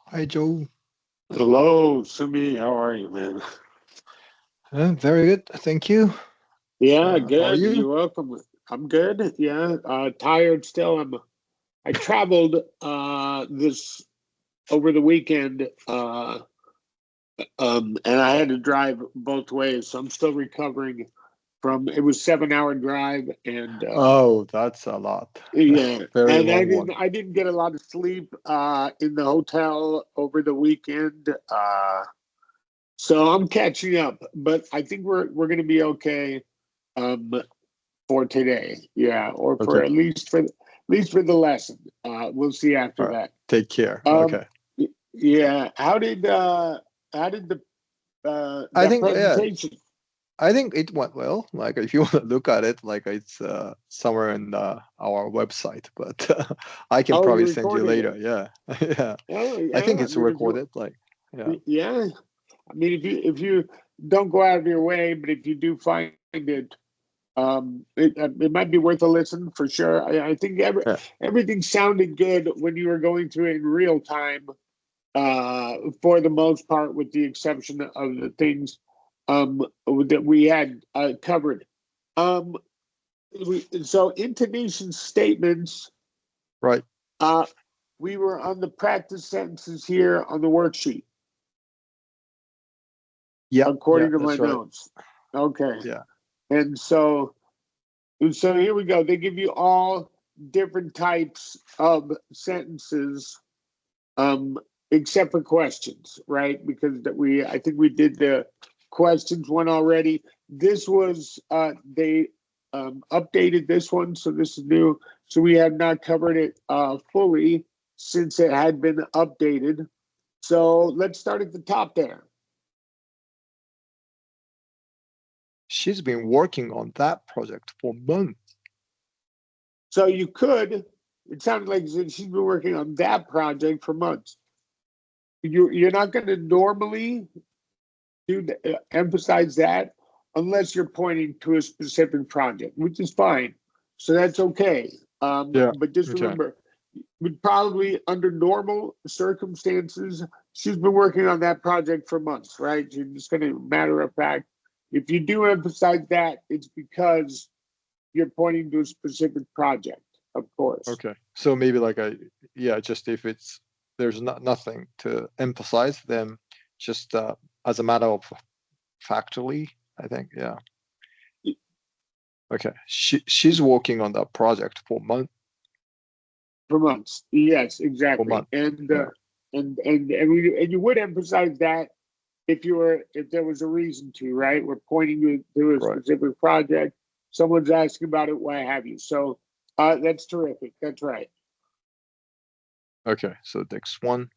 Hi, Joe. Hello, Sumi. How are you, man? Very good, thank you. Yeah, How are good. you? You're welcome. I'm good. Yeah, tired still. I traveled this over the weekend, and I had to drive both ways, so I'm still recovering from. It was 7 hour drive, and Oh, that's a lot. yeah, Very and long one. I didn't get a lot of sleep in the hotel over the weekend. So I'm catching up, but I think we're going to be okay. Um, for today. Yeah, or for Okay. at least for the lesson. We'll see All after right. that. Take care. Um, Okay. yeah. How did the I that think yeah, presentation? I think it went well. Like if you want to look at it, like it's somewhere in our website, but I can Oh, you probably send you recorded it. later. Yeah. Yeah. Oh, I think yeah. I it's mean, if you, recorded. Like yeah. yeah. I mean, if you don't go out of your way, but if you do find it, it might be worth a listen for sure. I think Yeah. everything sounded good when you were going through it in real time. For the most part, with the exception of the things that we had covered. Um, so intonation statements. Right. Uh, we were on the practice sentences here on the worksheet, Yeah. Yeah. according to my That's right. notes. Okay, Yeah. and so here we go. They give you all different types of sentences, um, except for questions, right? Because I think we did the questions one already. This was they updated this one, so this is new. So we have not covered it fully since it had been updated. So let's start at the top there. She's been working on that project for months. So you could. It sounded like she's been working on that project for months. You're not going to normally emphasize that unless you're pointing to a specific project, which is fine. So that's okay. Yeah. But just Okay. remember, would probably under normal circumstances, she's been working on that project for months, right? You're just going to matter of fact. If you do emphasize that, it's because you're pointing to a specific project, of course. Okay. So maybe like yeah, just if it's there's not nothing to emphasize, then just as a matter of factually, I think, yeah. Okay. She's working on that project For months, yes, for exactly, month. Yeah. and you would emphasize that if there was a reason to, right? We're pointing to a Right. specific project. Someone's asking about it, what have you. So that's terrific. That's right. Okay. So next one.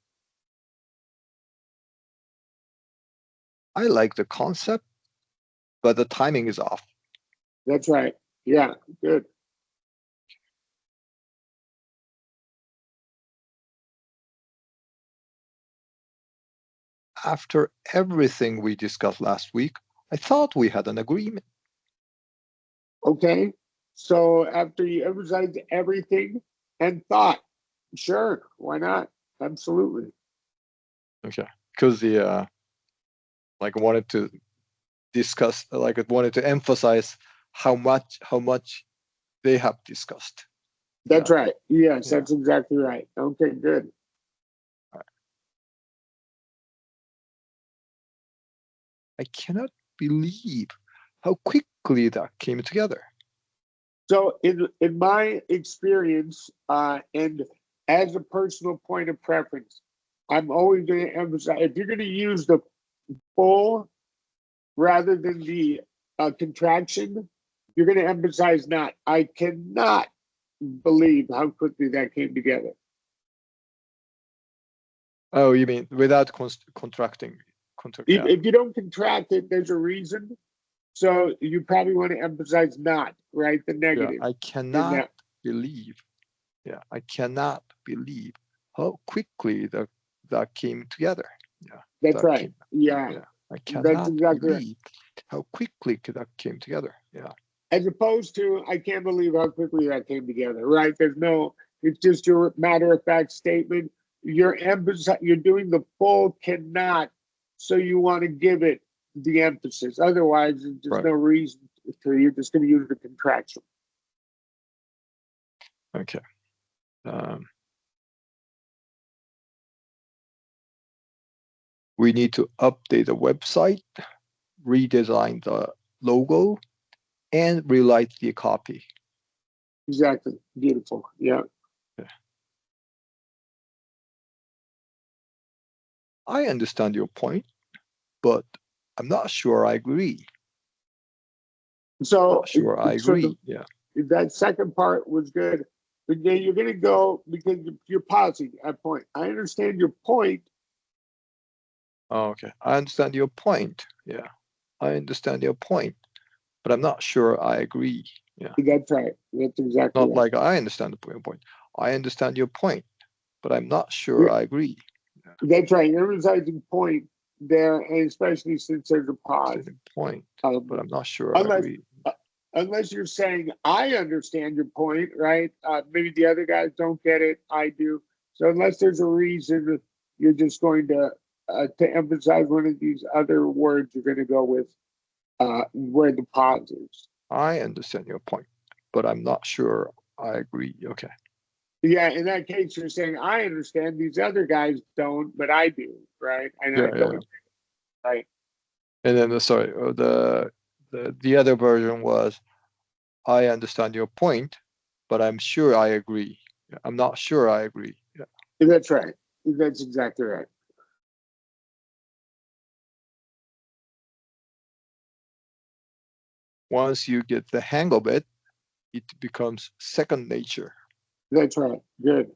I like the concept, but the timing is off. That's right. Yeah, good. After everything we discussed last week, I thought we had an agreement. Okay. So after you emphasize everything and thought, sure, why not? Absolutely. Okay. Because the like wanted to discuss, like it wanted to emphasize how much they have discussed. That's Yeah. right. Yes, Yeah. that's exactly right. Okay, good. I cannot believe how quickly that came together. So in my experience, and as a personal point of preference, I'm always going to emphasize if you're going to use the full rather than the contraction, you're going to emphasize not. I cannot believe how quickly that came together. Oh, you mean without contracting? Yeah. If you don't contract it, there's a reason. So you probably want to emphasize not, right? The Yeah. negative I in cannot that. believe. Yeah. I cannot believe how quickly that came together. Yeah. That's That right. came. Yeah, Yeah. I that's cannot exactly right. believe how quickly that came together. Yeah. As opposed to I can't believe how quickly that came together, right? There's no, it's just your matter of fact statement. you're doing the full cannot, so you want to give it the emphasis. Otherwise, there's Right. no reason to. You're just going to use the contraction. Okay. We need to update the website, redesign the logo, and rewrite the copy. Exactly. Beautiful. Yeah. Okay. I understand your point, but I'm not sure I agree. So, Not sure I agree. Yeah. That second part was good. But then you're going to go because you're pausing at point. I understand your point. Oh, okay. I understand your point. Yeah. I understand your point, but I'm not sure I agree. Yeah. That's right. That's exactly Not right. like I understand the point. I understand your point, but I'm not sure I agree. That's right. You're emphasizing point there, and especially since there's a pause. Point, but I'm not sure I agree. Unless you're saying I understand your point, right? Maybe the other guys don't get it. I do. So unless there's a reason, you're just going to emphasize one of these other words. You're going to go with where the pause is. I understand your point, but I'm not sure I agree. Okay. Yeah, in that case, you're saying I understand. These other guys don't, but I do, right? And Yeah, I don't, right? And then the other version was, I understand your point, but I'm sure I agree. I'm not sure I agree. Yeah. That's right. That's exactly right. Once you get the hang of it, it becomes second nature. That's right. Good.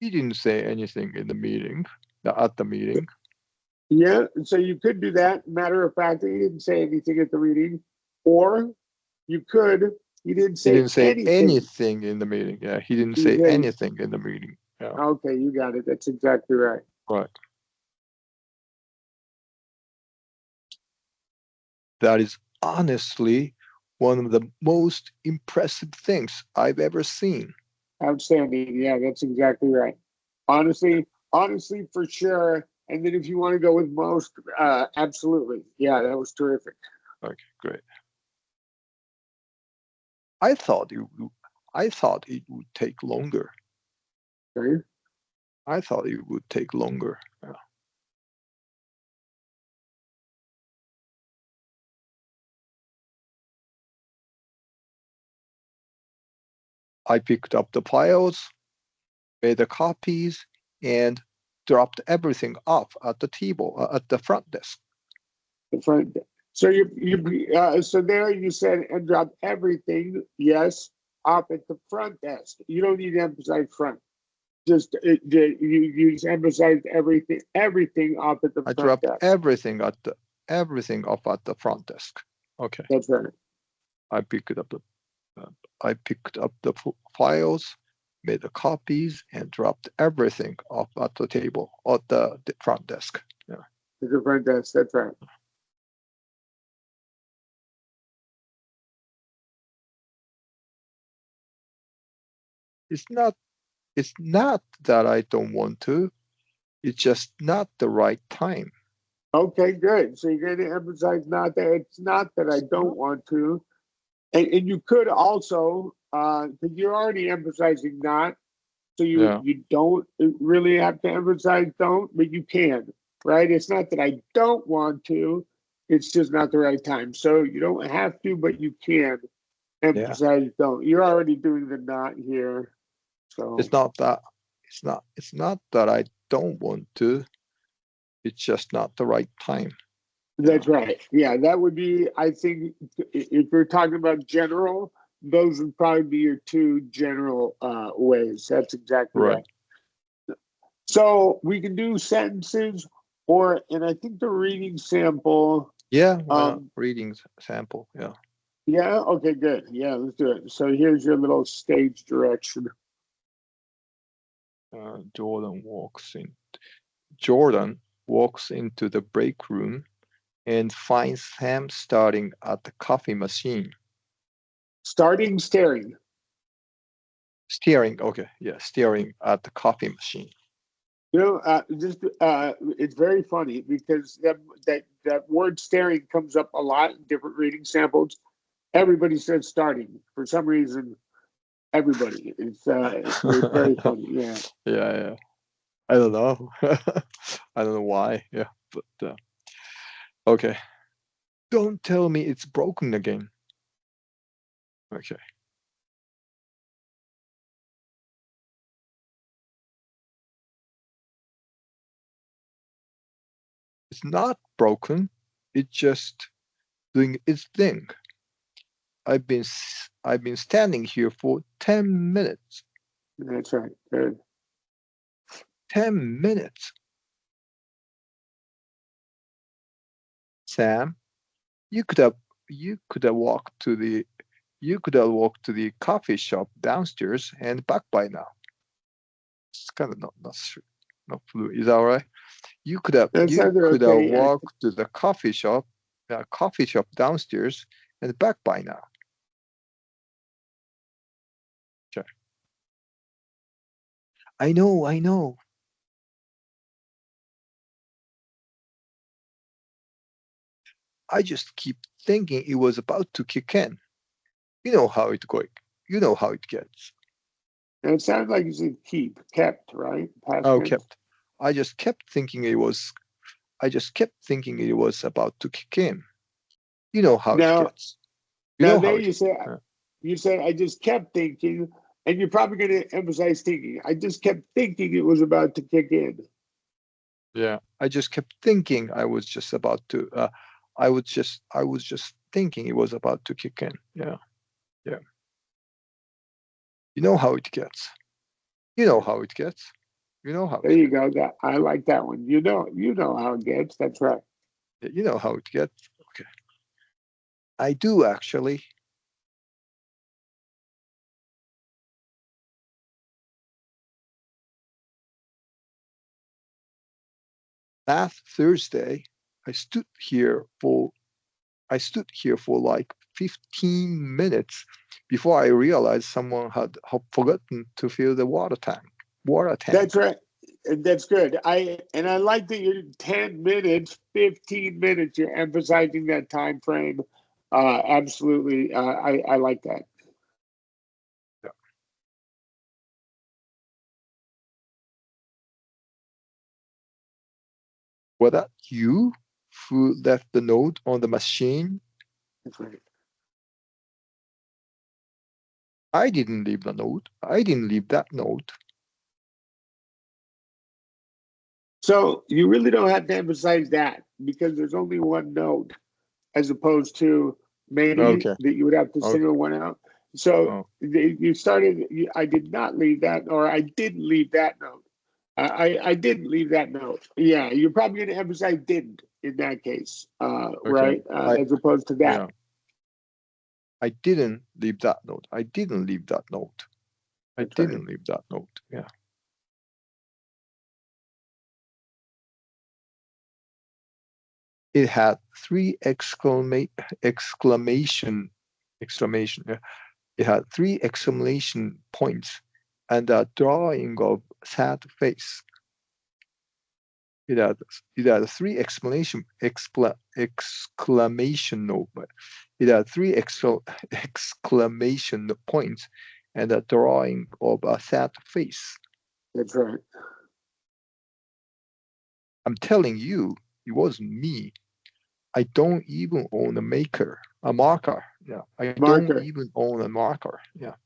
He didn't say anything in the meeting, at the meeting. Yeah, so you could do that. Matter of fact, he didn't say anything at the meeting, or you could. He didn't say anything in the meeting. Yeah, he didn't say anything in the meeting. Yeah. Okay, you got it. That's exactly right. Right. That is honestly one of the most impressive things I've ever seen. Outstanding. Yeah, that's exactly right. Honestly, for sure. And then if you want to go with most, absolutely. Yeah, that was terrific. Okay, great. I thought it would take longer. Okay. I thought it would take longer. Yeah. I picked up the files, made the copies, and dropped everything off at the table at the front desk. The front. So so there you said and drop everything. Yes, off at the front desk. You don't need to emphasize front. Just you just emphasized everything off at the front desk. I dropped everything off at the front desk. Okay. That's right. I picked up the files, made the copies, and dropped everything off at the table at the front desk. Yeah. The front desk. That's right. It's not that I don't want to. It's just not the right time. Okay, good. So you're going to emphasize not that it's not that I don't want to, and you could also because you're already emphasizing not, so you don't really have to emphasize don't, but you can, right? It's not that I don't want to, it's just not the right time. So you don't have to, but you can emphasize don't. You're already doing the not here. So it's not that I don't want to. It's just not the right time. That's right. Yeah, that would be, I think, if we're talking about general, those would probably be your two general ways. That's exactly right. So we can do sentences and I think the reading sample. Yeah, reading sample. Yeah. Yeah, okay, good. Yeah, let's do it. So here's your little stage direction. Jordan walks into the break room and finds Sam starting at the coffee machine. Staring. Steering. Okay. Yeah. Steering at the coffee machine. It's very funny because that word staring comes up a lot in different reading samples. Everybody says starting for some reason. Everybody, it's very funny. Yeah. Yeah. I don't know. I don't know why. Yeah. But okay. Don't tell me it's broken again. Okay. It's not broken. It's just doing its thing. I've been standing here for 10 minutes. That's right. Good. 10 minutes. Sam, you could have walked to the coffee shop downstairs and back by now. It's kind of not fluid. Is that all right? You could have okay. walked to the coffee shop downstairs and back by now. Okay. I know. I just keep thinking it was about to kick in. You know how it going. You know how it gets. And it sounds like you said kept, right? Past tense. Kept. I just kept thinking it was about to kick in. You know how it gets. You said I just kept thinking, and you're probably going to emphasize thinking. I just kept thinking it was about to kick in. Yeah, I just kept thinking I was just about to. I was just thinking it was about to kick in. Yeah. You know how it gets. You know how it gets. You know how. There you go. I like that one. You know how it gets. That's right. Yeah, you know how it gets. Okay. I do actually. Last Thursday, I stood here for like 15 minutes before I realized someone had forgotten to fill the water tank. That's right. That's good. I like that you're 10 minutes, 15 minutes. You're emphasizing that time frame. Absolutely. I like that. Yeah. Was that you who left the note on the machine? That's right. I didn't leave the note. I didn't leave that note. So you really don't have to emphasize that because there's only one note as opposed to many that you would have to single one out. So you started, I did not leave that, or I didn't leave that note. I didn't leave that note. Yeah, you're probably going to emphasize didn't in that case, right? As opposed to that. Yeah. I didn't leave that note. I didn't leave that note. I didn't leave that note. Yeah. It had 3 exclamation. Yeah. It had 3 exclamation points and a drawing of sad face. It had 3 exclamation note. It had 3 exclamation points and a drawing of a sad face. That's right. I'm telling you, it wasn't me. I don't even own a marker. Yeah, I don't even own a marker. Yeah.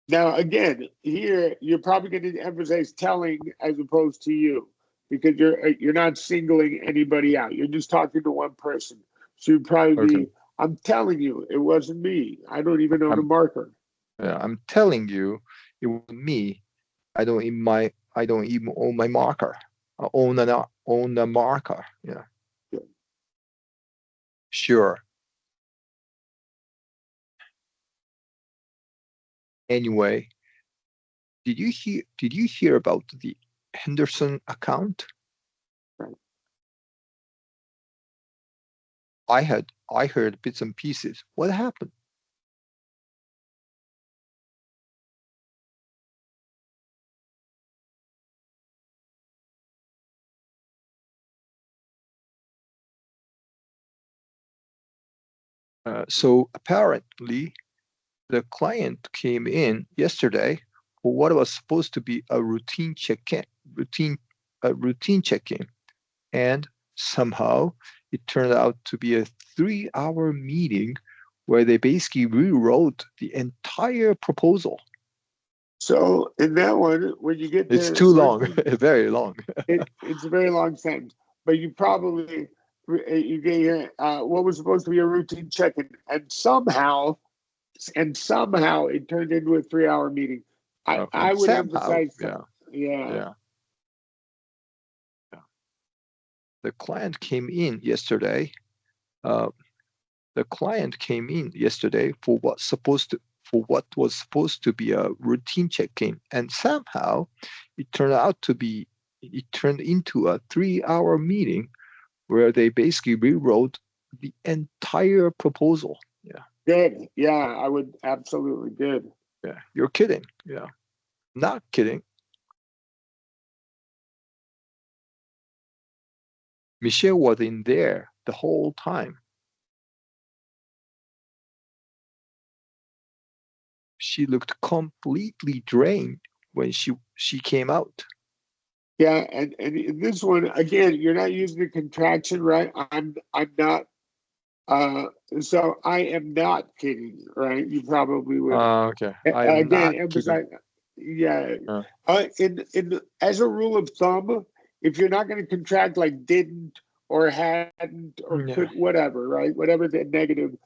Now, again, here you're probably going to emphasize telling as opposed to you, because you're not singling anybody out. You're just talking to one person. So you'd probably be, I'm telling you, it wasn't me. I don't even own a marker. Yeah, I'm telling you, it wasn't me. I don't even own my marker. I own a marker. Yeah. Sure. Anyway, did you hear about the Henderson account? Right. I heard bits and pieces. What happened? So apparently, the client came in yesterday for what was supposed to be a routine check-in, and somehow it turned out to be a 3-hour meeting where they basically rewrote the entire proposal. So in that one, when you get to It's too long, very long. it's a very long sentence, but you probably you get what was supposed to be a routine check-in, and somehow it turned into a 3-hour meeting. I would Somehow, emphasize, yeah. The client came in yesterday. The client came in yesterday for what was supposed to be a routine check-in, and somehow it turned into a 3-hour meeting where they basically rewrote the entire proposal. Yeah. Good. Yeah, I would absolutely good. Yeah. You're kidding. Yeah. Not kidding. Michelle was in there the whole time. She looked completely drained when she came out. Yeah, and this one again, you're not using the contraction, right? I'm not. So I am not kidding, right? You probably would Okay. I am again not emphasize. kidding. Yeah. In as a rule of thumb, if you're not going to contract like didn't or hadn't or Yeah. could, whatever, right? Whatever the negative,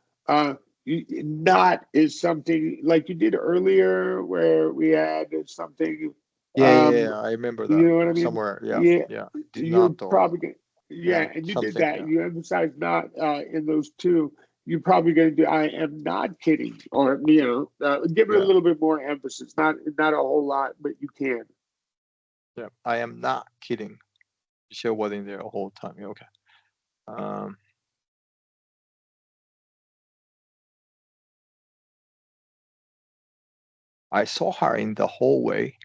not is something like you did earlier where we had something. Yeah. I remember that You know what I mean? somewhere. Yeah, Yeah. Did you're not or probably going yeah, and you did something. that. Yeah. You emphasized not in those two. You're probably going to do. I am not kidding, or give it a Yeah. little bit more emphasis. Not a whole lot, but you can. Yeah. I am not kidding. Michelle was in there the whole time. Yeah, okay. I saw her in the hallway.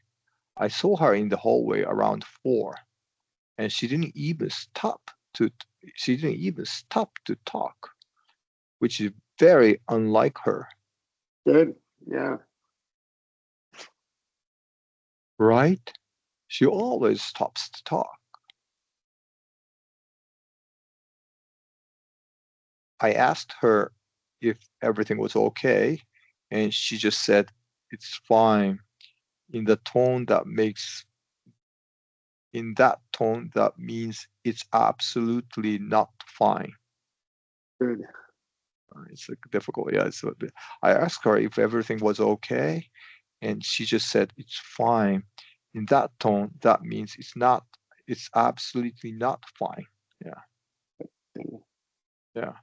I saw her in the hallway around 4, and she didn't even stop to talk, which is very unlike her, Good. Yeah. right? She always stops to talk. I asked her if everything was okay, and she just said, "It's fine," in that tone that means it's absolutely not fine. Good. It's like difficult. Yeah. So I asked her if everything was okay, and she just said it's fine. In that tone, that means it's absolutely not fine. Yeah. Yeah.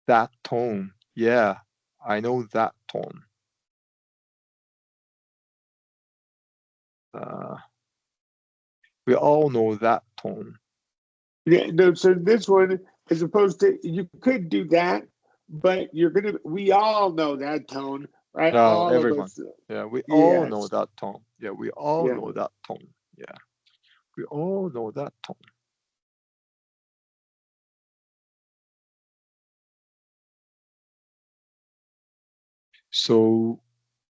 That tone. Yeah. I know that tone. We all know that tone. Yeah. No. So this one, as opposed to, you could do that, but we all know that tone, right? No, All of everyone. us. Yeah, we all know Yes. that tone. Yeah, we all Yeah. know that tone. Yeah, we all know that tone. So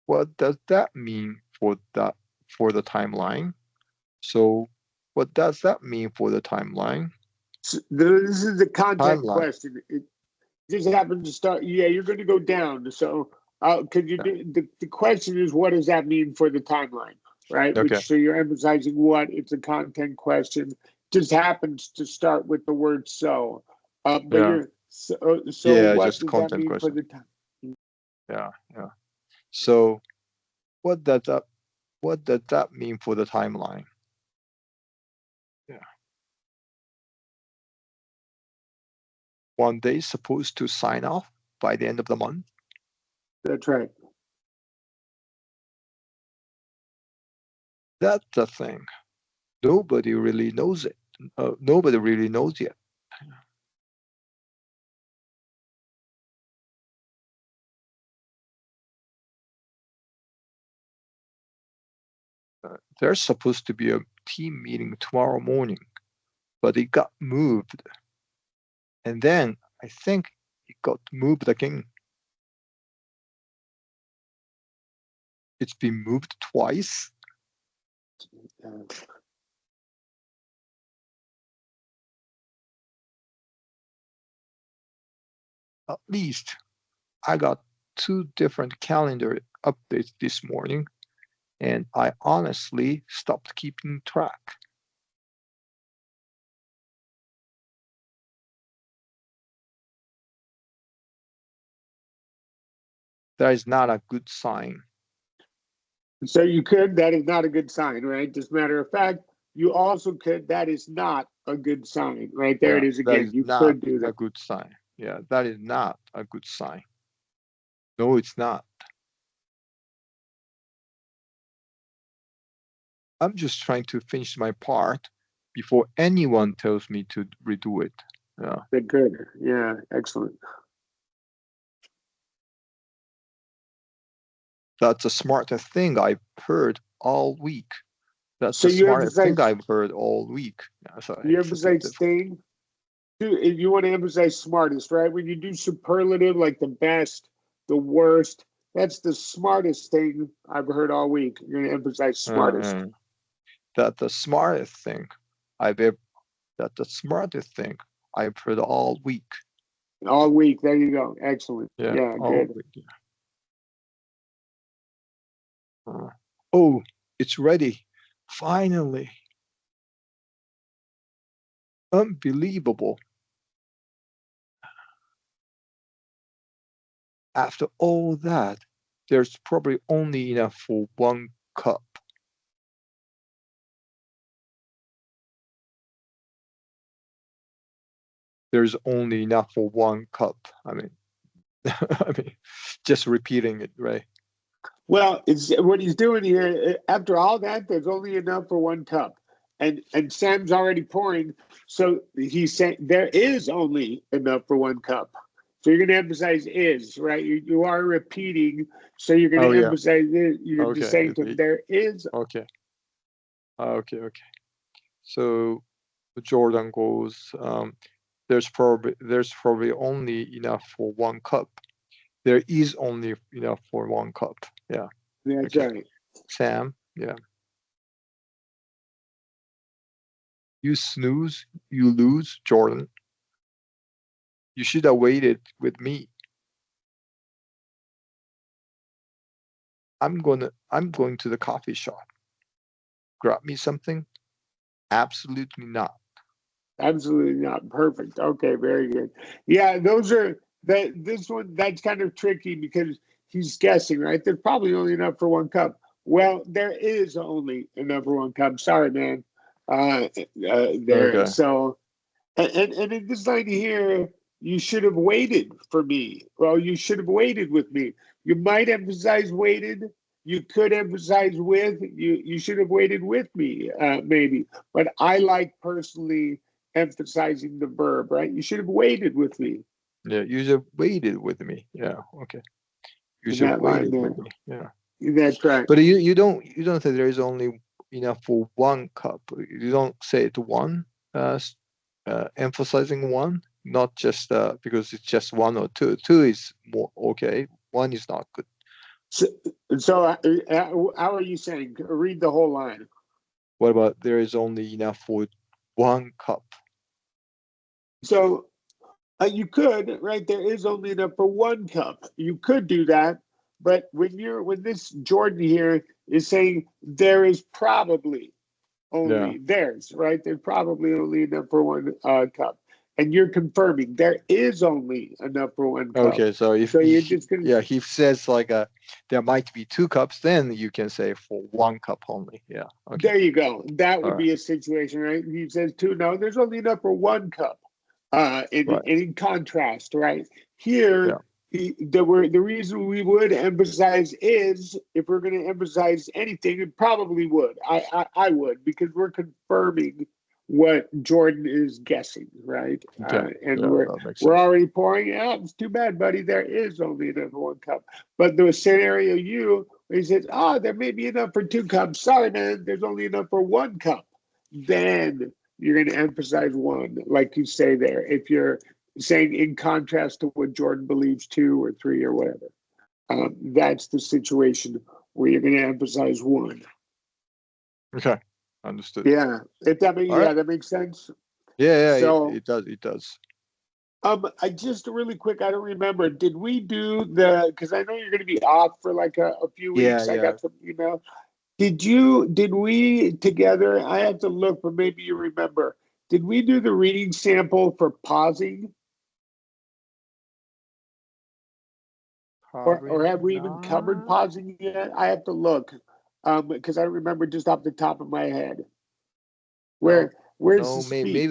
what does that mean for the timeline? So what does that mean for the timeline? So this is the content Timeline. question. It just happens to start. Yeah, you're going to go down. So, could you do the question is, what does that mean for the timeline, right? Okay. Which, so you're emphasizing what it's a content question. Just happens to start with the word so. But Yeah. you're so Yeah, what just does that content mean for question. the time? Yeah, yeah. So what does that mean for the timeline? Yeah. One day supposed to sign off by the end of the month. That's right. That's the thing. Nobody really knows it. Nobody really knows yet. There's supposed to be a team meeting tomorrow morning, but it got moved. And then I think it got moved again. It's been moved twice. At least I got 2 different calendar updates this morning, and I honestly stopped keeping track. That is not a good sign. So that is not a good sign, right? As a matter of fact, you also could, that is not a good sign, right? There it is That again. is You not could do a that. good sign. Yeah, that is not a good sign. No, it's not. I'm just trying to finish my part before anyone tells me to redo it. Yeah. Good. Yeah, excellent. That's the smartest thing I've heard all week. That's So the you smartest thing emphasize, I've heard all week. Yeah, so you it's a bit emphasize staying. You want to emphasize smartest, right? When you do superlative, like the best, the worst, that's the smartest thing I've heard all week. You're going to emphasize smartest. That the smartest thing I've ever, that the smartest thing I've heard all week. All week. There you go. Excellent. Yeah, Yeah, all good. week. Oh, it's ready. Finally. Unbelievable. After all that, there's probably only enough for 1 cup. There's only enough for 1 cup. I mean, just repeating it, right? Well, it's what he's doing here. After all that, there's only enough for 1 cup, and Sam's already pouring. So he's saying there is only enough for 1 cup. So you're going to emphasize is, right? You are repeating. So you're going to emphasize it. You're just saying to there is. Okay. Okay. So Jordan goes, there's probably only enough for 1 cup. There is only enough for 1 cup. Yeah. That's right. Sam, yeah. You snooze, you lose, Jordan. You should have waited with me. I'm going to the coffee shop. Grab me something? Absolutely not. Absolutely not. Perfect. Okay, very good. Yeah, this one, that's kind of tricky because he's guessing, right? There's probably only enough for 1 cup. Well, there is only enough for 1 cup. Sorry, man. There. Okay. So, and in this line here, you should have waited for me. Well, you should have waited with me. You might emphasize waited. You could emphasize with. You should have waited with me, maybe. But I like personally emphasizing the verb, right? You should have waited with me. Yeah, you should have waited with me. Yeah, okay. You In should have that line waited there. with me. Yeah. That's right. But you don't say there is only enough for 1 cup. You don't say it one, emphasizing one, not just because it's just 1 or 2. 2 is more okay. 1 is not good. So how are you saying? Read the whole line. What about there is only enough for 1 cup? So you could, right? There is only enough for 1 cup. You could do that, but when this Jordan here is saying there is probably only there's right. There's probably only enough for 1 cup, and you're confirming there is only enough for 1 cup. Okay, so if you're just gonna, he says like there might be 2 cups, then you can say for 1 cup only. Yeah. Okay. There you go. That would be a situation, right? He says 2. No, there's only enough for 1 cup. In contrast, right here, the reason we would emphasize is if we're going to emphasize anything, it probably would. I would, because we're confirming what Jordan is guessing, right? And we're already pouring out. It's too bad, buddy. There is only enough for 1 cup. But the scenario he says, "Oh, there may be enough for 2 cups. Sorry, man. There's only enough for 1 cup." Then you're going to emphasize 1, like you say there. If you're saying in contrast to what Jordan believes 2 or 3 or whatever. That's the situation where you're going to emphasize 1. Okay, understood. Yeah, if that makes All right. that makes sense. Yeah, So it does. It does. I just really quick, I don't remember. Did we do because I know you're going to be off for like a few weeks. I Yeah. got some email. Did we together? I have to look, but maybe you remember. Did we do the reading sample for pausing? Or have we even covered pausing yet? I have to look. Because I don't remember just off the top of my head. Where's No, the speech? maybe.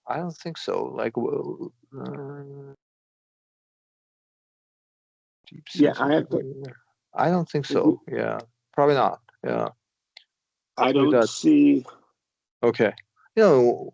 I don't think so. Like, deep Yeah, sense I of have to. I don't think so. Yeah, probably not. Yeah, I with don't that. see. Okay. No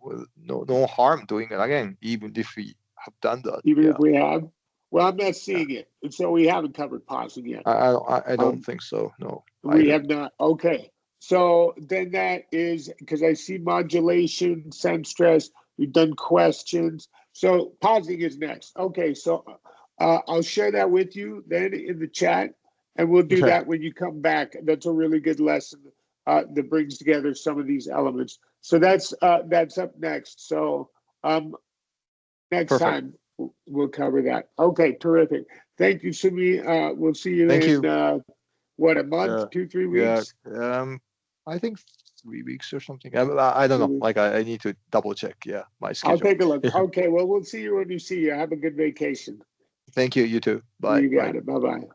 harm doing it again, even if we have done that. Even if Yeah. we have. Well, I'm not Yeah. seeing it, and so we haven't covered pausing yet. I don't think so. No, We either. have not. Okay. So then that is because I see modulation, sense stress. We've done questions. So pausing is next. Okay. So I'll share that with you then in the chat, and we'll do Okay. that when you come back. That's a really good lesson that brings together some of these elements. So that's up next. So next Perfect. time we'll cover that. Okay. Terrific. Thank you, Sumi. We'll see you Thank in. you. What, a month, 2-3 Yeah. weeks? I think 3 weeks or something. I don't know. Like, I need to double check. Yeah, my I'll schedule. take a look. Okay, well, we'll see you when we see you. Have a good vacation. Thank you. You too. Bye. You Bye. got it. Bye-bye.